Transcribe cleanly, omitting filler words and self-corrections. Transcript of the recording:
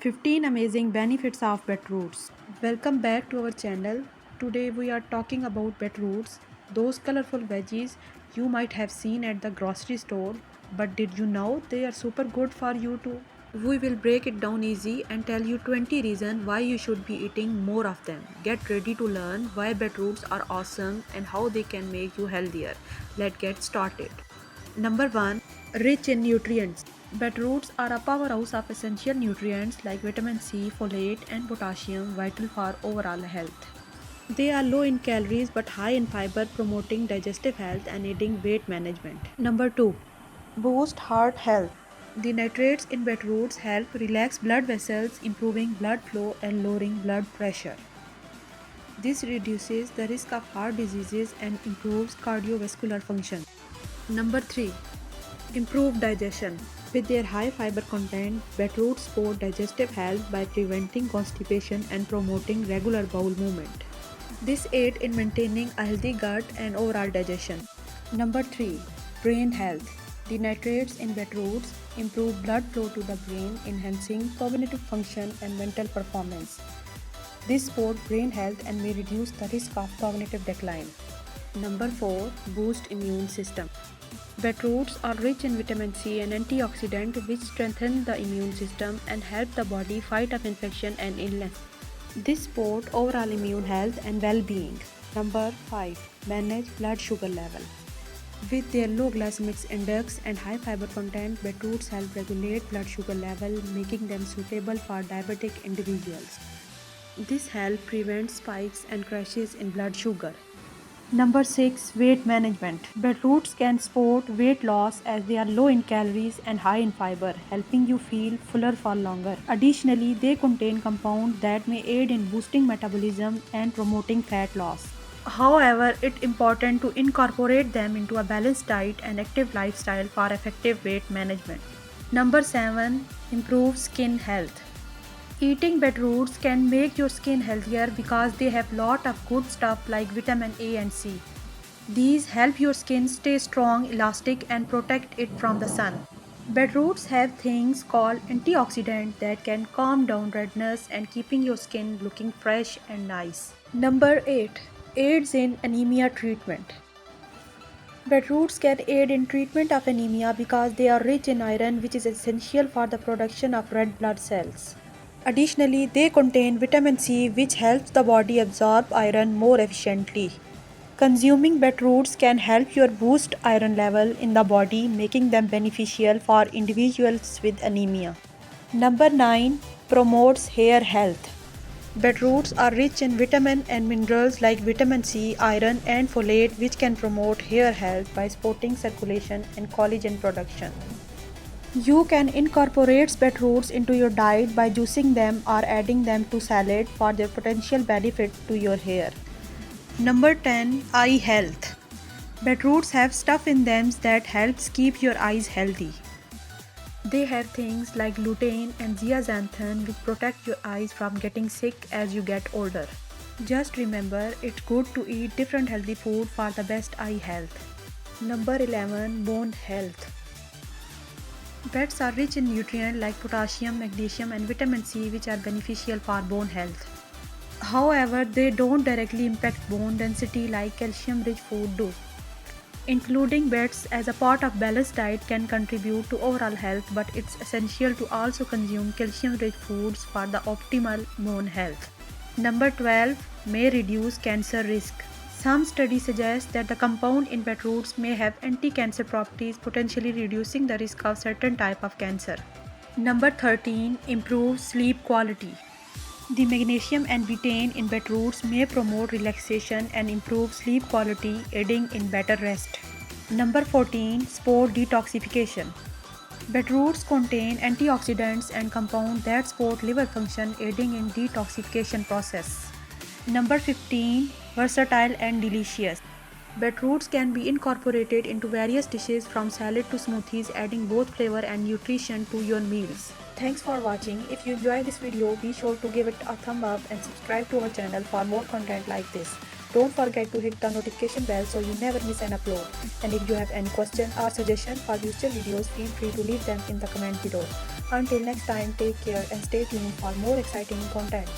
15 amazing benefits of beetroots. Welcome back to our channel. Today we are talking about beetroots, those colorful veggies you might have seen at the grocery store, but did you know they are super good for you too? We will break it down easy and tell you 20 reasons why you should be eating more of them. Get ready to learn why beetroots are awesome and how they can make you healthier. Let's get started. Number 1. Rich in nutrients. Beetroots are a powerhouse of essential nutrients like vitamin C, folate, and potassium, vital for overall health. They are low in calories but high in fiber, promoting digestive health and aiding weight management. Number 2. Boost heart health. The nitrates in beetroots help relax blood vessels, improving blood flow and lowering blood pressure. This reduces the risk of heart diseases and improves cardiovascular function. Number 3. Improved digestion. With their high fiber content, beetroots support digestive health by preventing constipation and promoting regular bowel movement. This aids in maintaining a healthy gut and overall digestion. Number 3. Brain health. The nitrates in beetroots improve blood flow to the brain, enhancing cognitive function and mental performance. This supports brain health and may reduce the risk of cognitive decline. Number 4. Boost immune system. Beetroots are rich in vitamin C, an antioxidant which strengthens the immune system and help the body fight off infection and illness. This supports overall immune health and well-being. Number 5. Manage blood sugar level. With their low glycemic index and high fiber content, beetroots help regulate blood sugar level, making them suitable for diabetic individuals. This helps prevent spikes and crashes in blood sugar. Number 6. Weight management. Beetroots can support weight loss as they are low in calories and high in fiber, helping you feel fuller for longer. Additionally, they contain compounds that may aid in boosting metabolism and promoting fat loss. However, it's important to incorporate them into a balanced diet and active lifestyle for effective weight management. Number 7. Improve skin health. Eating beetroots can make your skin healthier because they have lot of good stuff like vitamin A and C. These help your skin stay strong, elastic and protect it from the sun. Beetroots have things called antioxidants that can calm down redness and keeping your skin looking fresh and nice. Number 8. Aids in anemia treatment. Beetroots can aid in treatment of anemia because they are rich in iron, which is essential for the production of red blood cells. Additionally, they contain vitamin C, which helps the body absorb iron more efficiently. Consuming beetroots can help you boost iron level in the body, making them beneficial for individuals with anemia. Number 9. Promotes hair health. Beetroots are rich in vitamin and minerals like vitamin C, iron, and folate, which can promote hair health by supporting circulation and collagen production. You can incorporate beetroots into your diet by juicing them or adding them to salad for their potential benefit to your hair. Number 10. Eye health. Beetroots have stuff in them that helps keep your eyes healthy. They have things like lutein and zeaxanthin which protect your eyes from getting sick as you get older. Just remember, it's good to eat different healthy food for the best eye health. Number 11. Bone health. Beets are rich in nutrients like potassium, magnesium and vitamin C which are beneficial for bone health. However, they don't directly impact bone density like calcium-rich food do. Including beets as a part of balanced diet can contribute to overall health, but it's essential to also consume calcium-rich foods for the optimal bone health. Number 12. May reduce cancer risk. Some studies suggest that the compound in beetroots may have anti-cancer properties, potentially reducing the risk of certain type of cancer. Number 13. Improve sleep quality. The magnesium and betaine in beetroots may promote relaxation and improve sleep quality, aiding in better rest. Number 14. Support detoxification. Beetroots contain antioxidants and compounds that support liver function, aiding in detoxification process. Number 15. Versatile and delicious. Beetroots can be incorporated into various dishes from salad to smoothies, adding both flavor and nutrition to your meals. Thanks for watching. If you enjoyed this video, be sure to give it a thumb up and subscribe to our channel for more content like this. Don't forget to hit the notification bell so you never miss an upload. And if you have any question or suggestion for future videos, feel free to leave them in the comment below. Until next time, take care and stay tuned for more exciting content.